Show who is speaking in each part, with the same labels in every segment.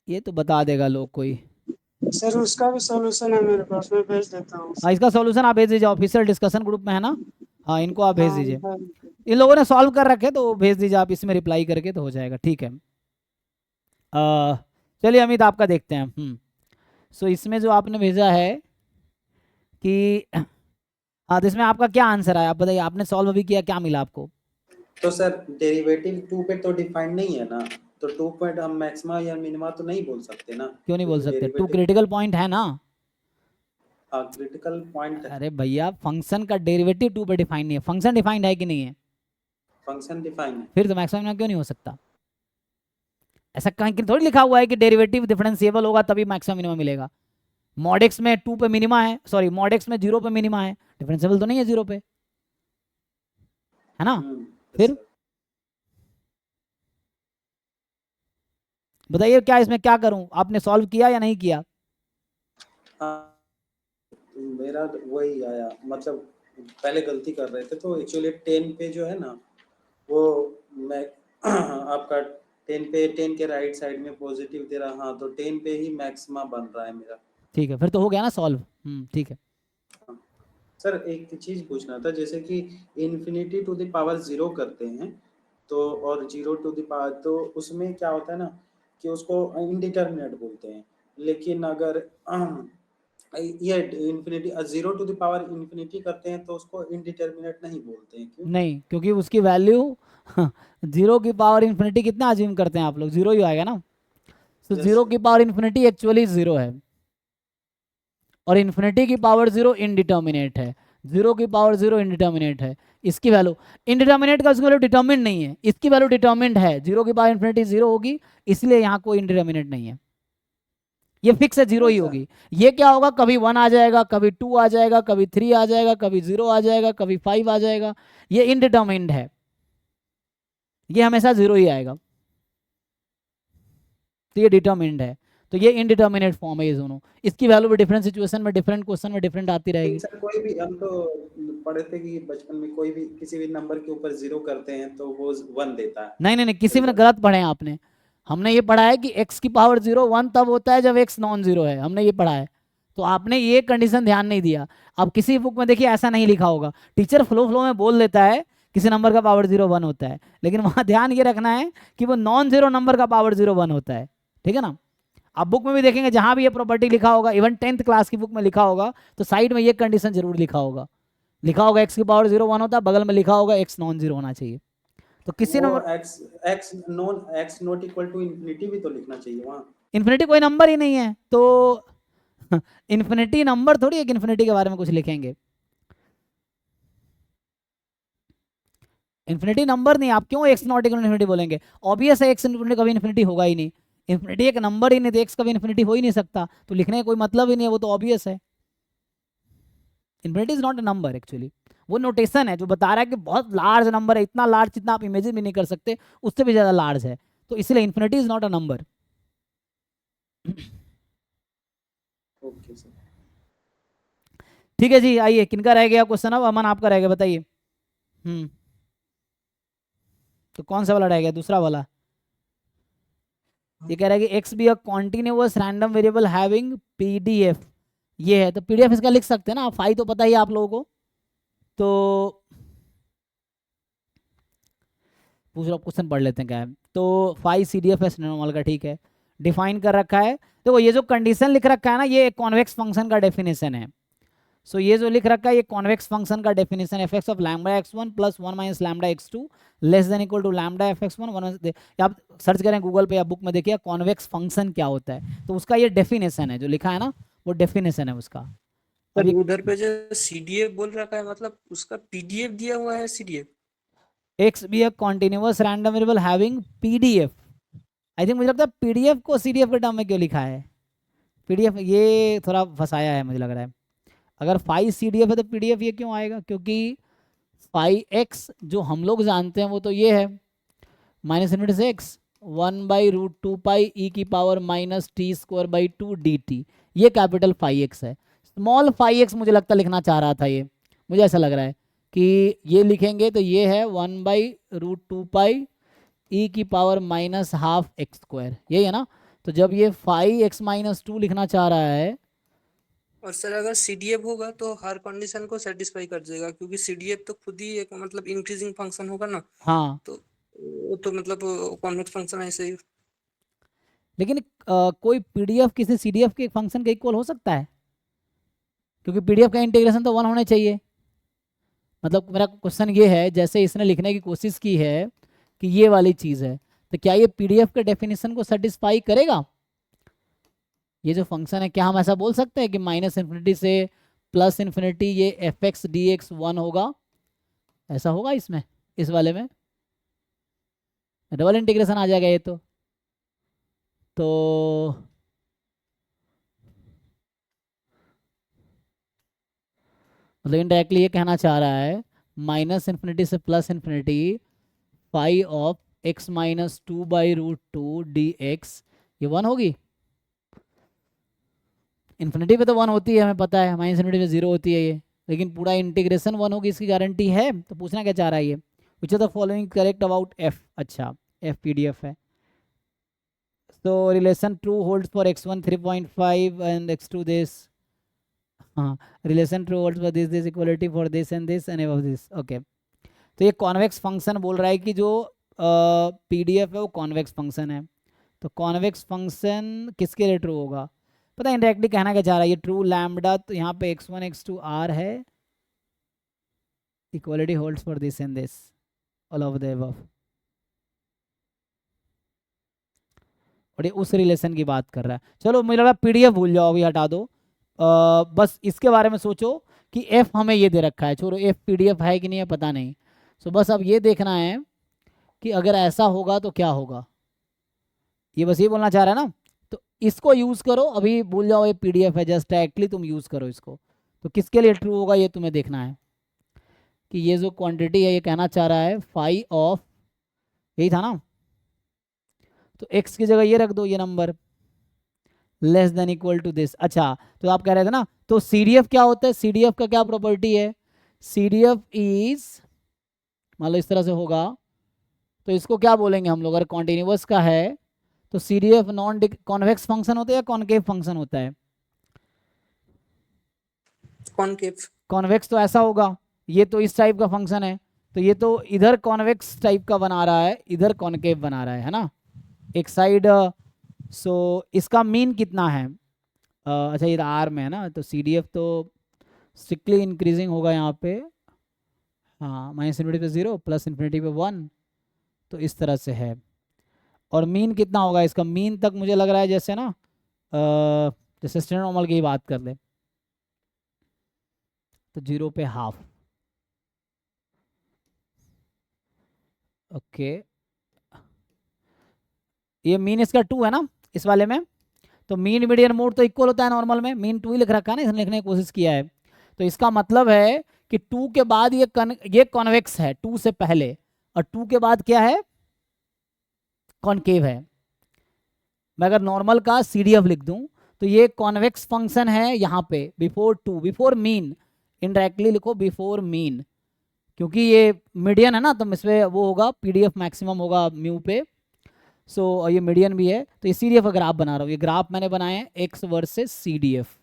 Speaker 1: ये तो बता देगा लोग कोई।
Speaker 2: सर उसका भी सॉल्यूशन है मेरे पास, मैं भेज देता हूँ।
Speaker 1: हाँ, इसका सॉल्यूशन आप भेज दीजिए, ऑफिशियल डिस्कशन ग्रुप में है ना। हाँ, इनको आप भेज
Speaker 2: हाँ
Speaker 1: दीजिए।
Speaker 2: हाँ।
Speaker 1: इन लोगों ने सॉल्व कर रखे तो भेज दीजिए आप, इसमें रिप्लाई करके तो हो जाएगा, ठीक है। अ, चलिए अमित आपका देखते हैं। सो इसमें जो आपने भेजा है कि हाँ, तो इसमें आपका क्या आंसर आया, आप बताइए, आपने सॉल्व अभी किया, क्या मिला आपको?
Speaker 3: तो सर डेरिवेटिव 2 पे तो डिफाइंड नहीं है ना, तो 2 पॉइंट हम मैक्सिमा या मिनिमा तो नहीं बोल सकते ना,
Speaker 1: क्यों नहीं बोल
Speaker 3: क्योंकि
Speaker 1: सकते, टू
Speaker 3: डेरिवेटिव
Speaker 1: क्रिटिकल पॉइंट है ना।
Speaker 3: क्रिटिकल पॉइंट
Speaker 1: अरे भैया, फंक्शन का डेरिवेटिव टू पे डिफाइन नहीं है, फंक्शन डिफाइंड है कि नहीं है?
Speaker 3: फंक्शन डिफाइन है।
Speaker 1: फिर तो मैक्सिमम क्यों नहीं हो सकता? ऐसा कहीं थोड़ी लिखा हुआ है कि डेरिवेटिव डिफरेंशिएबल होगा तभी मैक्सिमम मिनिमम मिलेगा। मॉड एक्स में 2 पे मिनिमा है, सॉरी मॉड एक्स में 0 पे मिनिमा है, डिफरेंशिएबल तो नहीं है 0 पे, है ना।
Speaker 3: यस
Speaker 1: फिर
Speaker 3: सर।
Speaker 1: बताइए क्या इसमें क्या करूं, आपने सॉल्व किया या नहीं किया?
Speaker 3: हाँ, मेरा वही आया, मतलब पहले गलती कर रहे थे, तो एक्चुअली 10 पे जो है ना वो मैं आपका 10 पे 10 के राइट साइड में पॉजिटिव दे रहा, हाँ तो 10 पे ही मैक्सिमा बन रहा है मेरा।
Speaker 1: ठीक है, फिर तो हो गया ना सॉल्व। ठीक है।
Speaker 3: हाँ। सर एक चीज पूछना था, जैसे कि इन्फिनिटी टू द पावर 0 करते हैं तो, और 0 टू द पावर, तो उसमें क्या होता है ना कि उसको इनडिटर्मिनेट बोलते हैं, लेकिन अगर ये infinity 0 to the power infinity करते हैं तो उसको इनडिटर्मिनेट नहीं बोलते हैं, क्यों?
Speaker 1: नहीं, क्योंकि उसकी वैल्यू 0 की पावर इन्फिनिटी कितना अज्यूम करते हैं आप लोग, 0 ही आएगा ना। तो
Speaker 3: यस
Speaker 1: 0
Speaker 3: सर।
Speaker 1: की पावर इन्फिनिटी एक्चुअली 0 है, और इन्फिनिटी की पावर 0 इनडिटर्मिनेट है। 0 की पावर 0 इनडिटर्मिनेट है। इसकी वैल्यू इनडिटर्मिनेट का, उसकी वैल्यू डिटर्मिनेट नहीं है, इसकी वैल्यू डिटर्मिनेट है, 0 की पावर इन्फिनिटी 0 होगी, इसलिए यहाँ कोई इनडिटर्मिनेट नहीं है, ये फिक्स है 0 ही
Speaker 3: ऐसा है।
Speaker 1: होगी। ये क्या होगा, कभी 1 आ जाएगा, कभी 2 आ जाएगा, कभी 3 आ जाएगा, कभी 0 आ जाएगा, कभी 5 आ जाएगा, ये इनडिटर्मिनेट है, ये हमेशा 0 ही आएगा। तो ये डिटर्मिनेट है, तो ये इनडिटर्मिनेट फॉर्म है ये दोनों, इसकी वैल्यू भी डिफरेंट सिचुएशन में, डिफरेंट क्वेश्चन में डिफरेंट आती
Speaker 3: लेकिन
Speaker 1: रहेगी।
Speaker 3: सर कोई भी, हम तो पढ़े थे कि बचपन में कोई भी किसी भी नंबर के ऊपर 0 करते हैं तो वो 1 देता है
Speaker 1: नहीं नहीं नहीं, किसी में
Speaker 3: रिजल्ट।
Speaker 1: गलत पढ़े हैं आपने। हमने ये पढ़ा है कि x की पावर 0 1 तब होता है जब x नॉन जीरो है, हमने ये पढ़ा है। तो आपने ये कंडीशन ध्यान नहीं दिया। अब किसी बुक में देखिए ऐसा नहीं लिखा होगा, टीचर फ्लो फ्लो में बोल देता है किसी नंबर का पावर 0 1 होता है, लेकिन वहां ध्यान ये रखना है कि वो नॉन जीरो नंबर का पावर 0 1 होता है, ठीक है ना। आप बुक में भी देखेंगे जहां भी ये प्रॉपर्टी लिखा होगा, इवन 10th क्लास की बुक में लिखा होगा, तो साइड में ये कंडीशन जरूर लिखा होगा, लिखा होगा x की पावर 0 1 होता है, बगल में लिखा होगा x नॉन जीरो होना चाहिए। तो किसी
Speaker 3: वो
Speaker 1: number,
Speaker 3: x x not equal to infinity भी तो लिखना चाहिए वहाँ।
Speaker 1: इन्फिनिटी कोई नंबर ही नहीं है तो इन्फिनिटी नंबर थोड़ी एक इन्फिनिटी के बारे में कुछ लिखेंगे, इन्फिनिटी नंबर नहीं, आप क्यों एक्स नॉट इक्वल इन्फिनिटी बोलेंगे? ऑब्वियस है एक्स इन्फिनिटी कभी इन्फिनिटी होगा ही नहीं, इन्फिनिटी एक नंबर ही नहीं, तो एक्स कभी इन्फिनिटी हो ही नहीं सकता, तो लिखने का कोई मतलब ही नहीं है, वो तो ऑब्वियस है। Infinity is not a number actually, वो नोटेशन है जो बता रहा है कि बहुत लार्ज नंबर है, इतना लार्ज जितना आप इमेजिन भी नहीं कर सकते, उससे भी ज्यादा लार्ज है, तो इसलिए infinity is not a number.
Speaker 3: Okay sir.
Speaker 1: ठीक है जी, आइए किनका रह गया क्वेश्चन, अब अमन आपका रह गया, बताइए। तो कौन सा वाला रह गया, दूसरा वाला। ये कह रहा है कि x be a continuous random variable having PDF, ये है, तो पीडीएफ इसका लिख सकते हैं ना, फाई तो पता ही है आप लोगों को। तो पूछ रहा क्वेश्चन पढ़ लेते हैं क्या है। तो phi C D F S normal का, ठीक है, डिफाइन कर रखा है। देखो ये जो कंडीशन लिख रखा है ना, ये कॉन्वेक्स फंक्शन का डेफिनेशन है। सो ये जो लिख रखा है ये कॉन्वेक्स फंक्शन का definition, f x of lambda x one plus one minus lambda x two less than equal to lambda f x one one. आप सर्च करें गूगल पे या बुक में देखिए कॉन्वेक्स फंक्शन क्या होता है, तो उसका ये डेफिनेशन है जो लिखा है ना, वो डेफिनेशन है उसका। अब
Speaker 2: सर
Speaker 1: ये
Speaker 2: उधर पे जो सीडीएफ बोल रखा है, मतलब उसका पीडीएफ दिया हुआ है CDF.
Speaker 1: X be a continuous random variable having PDF, I think मुझे लगता है पीडीएफ को सीडीएफ के टर्म में क्यों लिखा है, पीडीएफ ये थोड़ा फंसाया है मुझे लग रहा है। अगर फाइव सीडीएफ है तो पीडीएफ ये क्यों आएगा, क्योंकि फाइव एक्स जो हम लोग जानते हैं वो तो ये है, माइनस इनवर्ट से एक्स 1/√2 पाई ई की power minus T square by 2 D T, ये कैपिटल फाइव एक्स है। स्मॉल फाइव एक्स मुझे लगता लिखना चाह रहा था ये, मुझे ऐसा लग रहा है कि ये लिखेंगे तो ये है 1/√2 पाई ई की power minus half x square, यही है ना। तो जब ये फाई एक्स माइनस 2 लिखना चाह रहा है,
Speaker 2: और सर अगर सीडीएफ होगा तो हर कंडीशन को सेटिस्फाई कर देगा, क्योंकि सीडीएफ तो खुद ही एक मतलब इंक्रीजिंग फंक्शन होगा ना,
Speaker 1: हाँ
Speaker 2: तो वो तो मतलब कॉन्वेक्स फंक्शन ऐसे ही।
Speaker 1: लेकिन कोई पीडीएफ किसी सीडीएफ के फंक्शन का इक्वल हो सकता है? क्योंकि पीडीएफ का इंटीग्रेशन तो 1 होने चाहिए। मतलब मेरा क्वेश्चन ये है, जैसे इसने लिखने की कोशिश की है कि ये वाली चीज़ है, तो क्या ये पीडीएफ के डेफिनेशन को सेटिस्फाई करेगा? ये जो फंक्शन है, क्या हम ऐसा बोल सकते हैं कि माइनस इन्फिनिटी से प्लस इन्फिनिटी ये एफ एक्स डी एक्स 1 होगा? ऐसा होगा इसमें, इस वाले में डबल इंटीग्रेशन आ जाएगा ये तो मतलब इनडायरेक्टली ये कहना चाह रहा है माइनस इन्फिनिटी से plus infinity phi of x minus 2/√2 D X ये 1 होगी। इन्फिनिटी पे तो 1 होती है, हमें पता है, माइनस इन्फिनिटी पे 0 होती है ये, लेकिन पूरा इंटीग्रेशन 1 होगी, इसकी गारंटी है? तो पूछना क्या चाह रहा है ये, which are the following correct about F. अच्छा एफ पीडीएफ है, तो relation true holds for x1 3.5 and x2 this, हाँ relation true holds for this equality for this and above this. Okay, तो ये कॉन्वेक्स फंक्शन बोल रहा है कि जो पीडीएफ है वो कॉन्वेक्स फंक्शन है। तो कॉन्वेक्स फंक्शन किसके लिए ट्रू होगा? पता है इंडायरेक्टली कहना क्या चाह रहा है ये, ट्रू लैम्बडा, तो यहाँ पे x1 x2 r है, equality holds for this and this all of the above, और ये उस रिलेशन की बात कर रहा है। चलो मुझे लगा पीडीएफ भूल जाओ, अभी हटा दो, बस इसके बारे में सोचो कि एफ हमें ये दे रखा है, छोड़ो एफ पीडीएफ है कि नहीं है पता नहीं। सो बस अब ये देखना है कि अगर ऐसा होगा तो क्या होगा, ये बस ये बोलना चाह रहा है ना। तो इसको यूज़ करो, अभी भूल जाओ ये पीडीएफ है, जस्ट डायरेक्टली तुम यूज़ करो इसको। तो किसके लिए ट्रू होगा ये तुम्हें देखना है कि ये जो क्वांटिटी है ये कहना चाह रहा है फाई ऑफ, यही था ना, तो x की जगह ये रख दो, ये number less than equal to this. अच्छा तो आप कह रहे थे ना, तो सीडीएफ क्या होता है, सीडीएफ का क्या प्रॉपर्टी है, सीडीएफ इज, मान लो इस तरह से होगा, तो इसको क्या बोलेंगे हम लोग, अगर कॉन्टिन्यूअस का है तो सीडीएफ नॉन कॉन्वेक्स फंक्शन होता है या कॉनकेव फंक्शन होता है?
Speaker 2: कॉनकेव।
Speaker 1: कॉन्वेक्स तो ऐसा होगा, ये तो इस टाइप का फंक्शन है, तो ये तो इधर कॉन्वेक्स टाइप का बना रहा है, इधर कॉनकेव बना रहा है ना, एक साइड। सो इसका मीन कितना है, अच्छा ये आर में है ना, तो सीडीएफ तो स्ट्रिक्टली इंक्रीजिंग होगा यहाँ पे, हाँ माइनस इन्फिनिटी पे 0 प्लस इन्फिनिटी पे 1, तो इस तरह से है। और मीन कितना होगा इसका, मीन तक मुझे लग रहा है जैसे ना जैसे स्टैंडर्ड नॉर्मल की ही बात कर ले तो 0 पे हाफ। ओके ये मीन इसका 2 है ना इस वाले में, तो मीन मीडियन मोड तो इक्वल होता है नॉर्मल में, मीन 2 ही लिख रखा है ना, इसने लिखने की कोशिश किया है, तो इसका मतलब है कि 2 के बाद ये कॉन्वेक्स है 2 से पहले, और 2 के बाद क्या है, कॉनकेव है। मैं अगर नॉर्मल का सीडीएफ लिख दूं तो ये कॉन्वेक्स फंक्शन है यहाँ पे बिफोर 2, बिफोर मीन, इनडायरेक्टली लिखो बिफोर मीन, क्योंकि ये मीडियन है ना, तो इसमें वो होगा पीडीएफ मैक्सिमम होगा म्यू पे। सो ये मीडियन भी है, तो ये सीडीएफ का ग्राफ बना रहा हूँ, ये ग्राफ मैंने बनाए हैं एक्स वर्सेस सीडीएफ,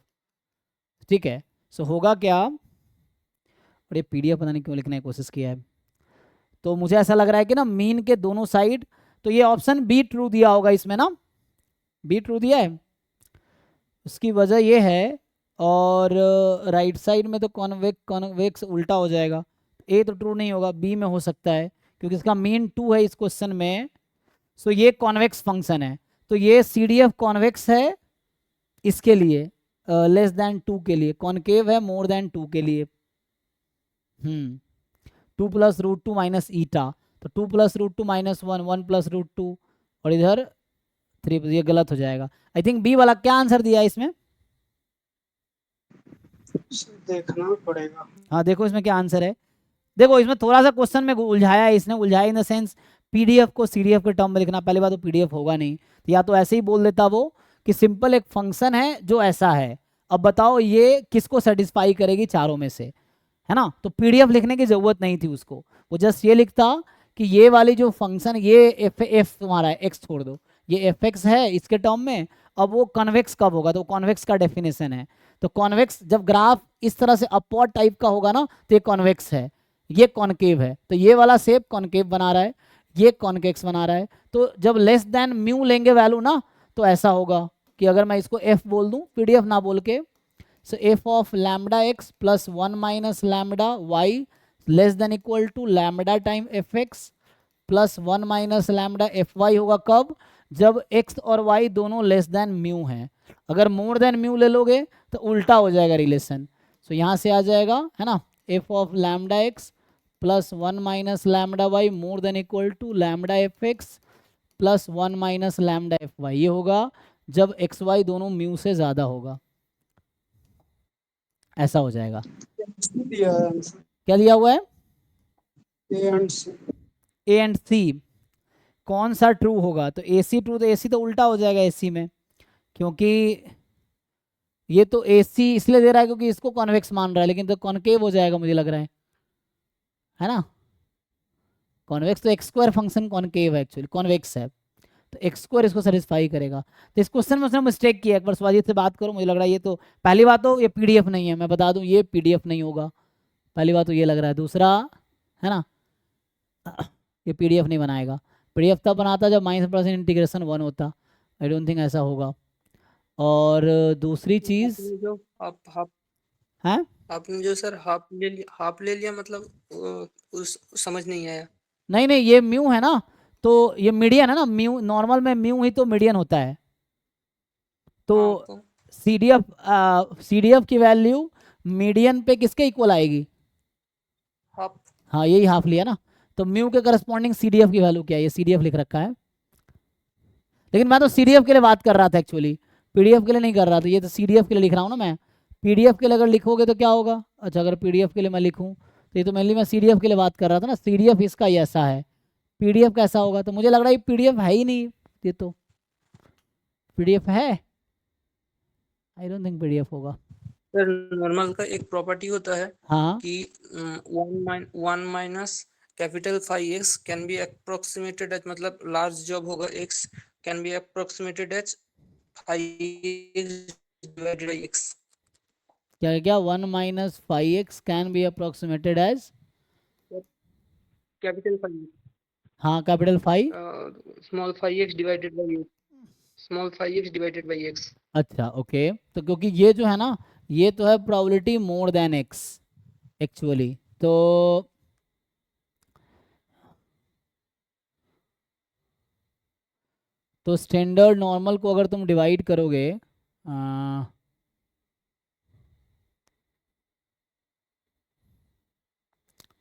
Speaker 1: ठीक है। सो होगा क्या, और ये पीडीएफ पता नहीं क्यों लिखने की कोशिश किया है, तो मुझे ऐसा लग रहा है कि ना मीन के दोनों साइड, तो ये ऑप्शन बी ट्रू दिया होगा इसमें ना, बी ट्रू दिया है, उसकी वजह ये है, और राइट साइड में तो कॉन्वेक्स उल्टा हो जाएगा, ए तो ट्रू नहीं होगा, बी में हो सकता है क्योंकि इसका मीन 2 है इस क्वेश्चन में। सो ये कॉन्वेक्स फंक्शन है, तो ये सीडीएफ कॉन्वेक्स है इसके लिए, लेस देन 2 के लिए, कॉनकेव है मोर देन 2 के लिए। 2 प्लस √2 माइनस ईटा, तो 2 प्लस √2 माइनस 1, 1 प्लस √2, और इधर 3, ये गलत हो जाएगा। आई थिंक बी वाला क्या आंसर दिया है इसमें,
Speaker 4: देखना पड़ेगा।
Speaker 1: हाँ देखो इसमें क्या आंसर है, देखो इसमें थोड़ा सा क्वेश्चन में उलझाया है इसने, उलझाया इन द सेंस पीडीएफ को सीडीएफ के टर्म में लिखना, पहली बात तो पीडीएफ होगा नहीं, तो या तो ऐसे ही बोल देता वो कि सिंपल एक फंक्शन है जो ऐसा है, अब बताओ ये किसको सेटिस्फाई करेगी चारों में से, है ना, तो पीडीएफ लिखने की जरूरत नहीं थी उसको, वो जस्ट ये लिखता कि ये वाली जो फंक्शन ये एफ तुम्हारा है, एक्स छोड़ दो, ये एफ एक्स है इसके टर्म में, अब वो कॉन्वेक्स कब होगा, तो कॉन्वेक्स का डेफिनेशन है। तो कॉन्वेक्स जब ग्राफ इस तरह से अपवर्ड टाइप का होगा ना तो ये कॉन्वेक्स है, ये कॉनकेव है, तो ये वाला शेप कॉनकेव बना रहा है, ये कॉन्वेक्स बना रहा है। तो जब लेस देन म्यू लेंगे वैल्यू ना तो ऐसा होगा कि अगर मैं इसको एफ बोल दूं पीडीएफ ना बोल के, so F of lambda x plus 1 minus lambda Y less than equal to lambda time F x plus 1 minus lambda F Y होगा कब, जब x और y दोनों लेस देन म्यू हैं। अगर मोर देन म्यू ले लोगे तो उल्टा हो जाएगा रिलेशन। सो यहाँ से आ जाएगा है ना, f of lambda x plus 1 minus lambda y more than equal to lambda f x plus 1 minus lambda F y, ये होगा जब एक्स वाई दोनों म्यू से ज़्यादा होगा, ऐसा हो जाएगा।
Speaker 4: दिया है आंसर
Speaker 1: क्या दिया हुआ है,
Speaker 4: A and C.
Speaker 1: A and सी, कौन सा ट्रू होगा, तो ए सी ट्रू, तो ए सी तो उल्टा हो जाएगा ए सी में, क्योंकि ये तो ए सी इसलिए दे रहा है क्योंकि इसको कॉन्वेक्स मान रहा है, लेकिन तो कॉनकेव हो जाएगा मुझे लग रहा है ना। कॉन्वेक्स तो एक्स स्क्वायर फंक्शन कॉनकेव है, एक्चुअली कॉन्वेक्स है, तो एक्स स्क्वायर इसको सेटिस्फाई करेगा। तो इस क्वेश्चन में उसने मिस्टेक किया, एक बार स्वाजीत से बात करो, मुझे लग रहा है ये तो पहली बात तो ये पीडीएफ नहीं है, मैं बता दूं ये पीडीएफ नहीं होगा, पहली बात तो ये लग रहा है। दूसरा है ना, ये पीडीएफ नहीं बनाएगा, पीडीएफ तब बनाता जब -% इंटीग्रेशन 1 होता, आई डोंट थिंक ऐसा होगा। और दूसरी चीज़
Speaker 2: आपने जो हाफ
Speaker 1: है,
Speaker 2: आपने जो सर हाफ ले लिया मतलब उस समझ नहीं आया।
Speaker 1: नहीं नहीं ये म्यू है ना, तो ये मीडियन है ना, म्यू नॉर्मल में म्यू ही तो मीडियन होता है, तो
Speaker 2: हाँ तो
Speaker 1: सीडीएफ की वैल्यू मीडियन पे किसके इक्वल आएगी,
Speaker 2: हाफ।
Speaker 1: हाँ यही हाफ लिया ना, तो म्यू के करस्पॉन्डिंग सीडीएफ की वैल्यू क्या है, ये सीडीएफ लिख रखा है, लेकिन मैं तो सीडीएफ के लिए बात कर रहा था एक्चुअली, पीडीएफ के लिए नहीं कर रहा था, ये तो सीडीएफ के लिए लिख रहा हूँ ना मैं। पीडीएफ के लिए अगर लिखोगे तो क्या होगा, अच्छा अगर पीडीएफ के लिए मैं लिखूँ तो ये तो मेनली मैं सीडीएफ के लिए बात कर रहा था ना, सीडीएफ इसका ही ऐसा है, पीडीएफ कैसा होगा, तो मुझे लग रहा है ये पीडीएफ है ही नहीं, ये तो पीडीएफ है, आई डोंट थिंक पीडीएफ होगा।
Speaker 2: सर नॉर्मल का एक प्रॉपर्टी होता है
Speaker 1: हाँ
Speaker 2: कि 1 minus capital five X can be approximated as, मतलब लार्ज जॉब होगा x can be approximated as 5x divided by x।
Speaker 1: क्या क्या 1 minus 5x can be approximated as,
Speaker 2: capital five,
Speaker 1: हाँ capital 5,
Speaker 2: small 5x divided by x, small 5x divided by x।
Speaker 1: अच्छा okay, तो क्योंकि ये जो है ना ये तो है probability more than x actually, तो स्टैंडर्ड नॉर्मल को अगर तुम डिवाइड करोगे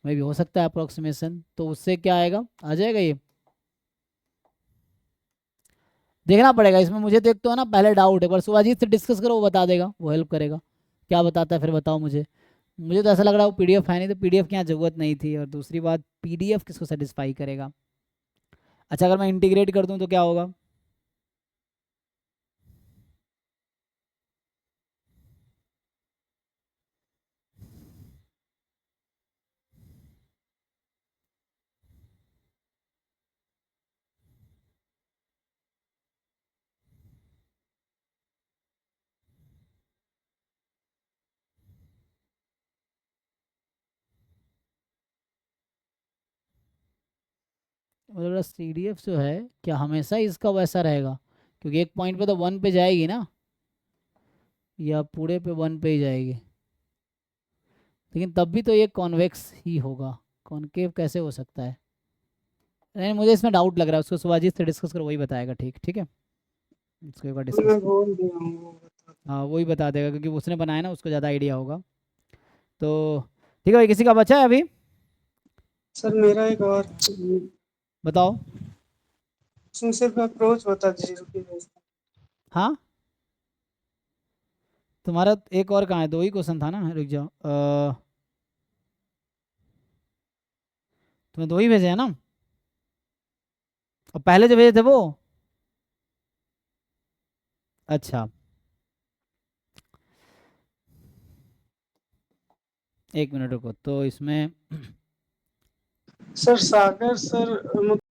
Speaker 1: मे भी हो सकता है अप्रोक्सीमेशन, तो उससे क्या आएगा, आ जाएगा ये, देखना पड़ेगा इसमें, मुझे तो एक तो है ना पहले डाउट है, पर सुभाजीत से डिस्कस करो, वो बता देगा, वो हेल्प करेगा, क्या बताता है फिर बताओ मुझे। मुझे तो ऐसा लग रहा है वो पीडीएफ है नहीं, तो पीडीएफ की यहाँ जरूरत नहीं थी, और दूसरी बात पीडीएफ किसको सेटिस्फाई करेगा। अच्छा अगर मैं इंटीग्रेट कर दूँ तो क्या होगा, मतलब सीडीएफ जो है क्या हमेशा इसका वैसा रहेगा, क्योंकि एक पॉइंट पे तो 1 पे जाएगी ना, या पूरे पे 1 पे ही जाएगी, लेकिन तब भी तो ये कॉन्वेक्स ही होगा, कॉनकेव कैसे हो सकता है, नहीं मुझे इसमें डाउट लग रहा है, उसको सुभाजीत से डिस्कस करो, वही बताएगा, ठीक ठीक है, उसको एक बार डिस्कस,
Speaker 4: मैं बोल दिया हूँ वो बता।
Speaker 1: हाँ वही बता देगा, क्योंकि उसने बनाया ना, उसको ज़्यादा आइडिया होगा। तो ठीक है भाई, किसी का बचा है अभी,
Speaker 4: सर मेरा एक और
Speaker 1: बताओ।
Speaker 4: उसमें सिर्फ अप्रोच बता दीजिए रुकिए बस।
Speaker 1: हाँ तुम्हारा एक और कहाँ है, 2 ही क्वेश्चन था ना, रुक जाओ, तुम्हें 2 ही भेजे हैं ना, और पहले जो भेजे थे वो, अच्छा एक मिनट रुको, तो इसमें
Speaker 4: सर सागर सर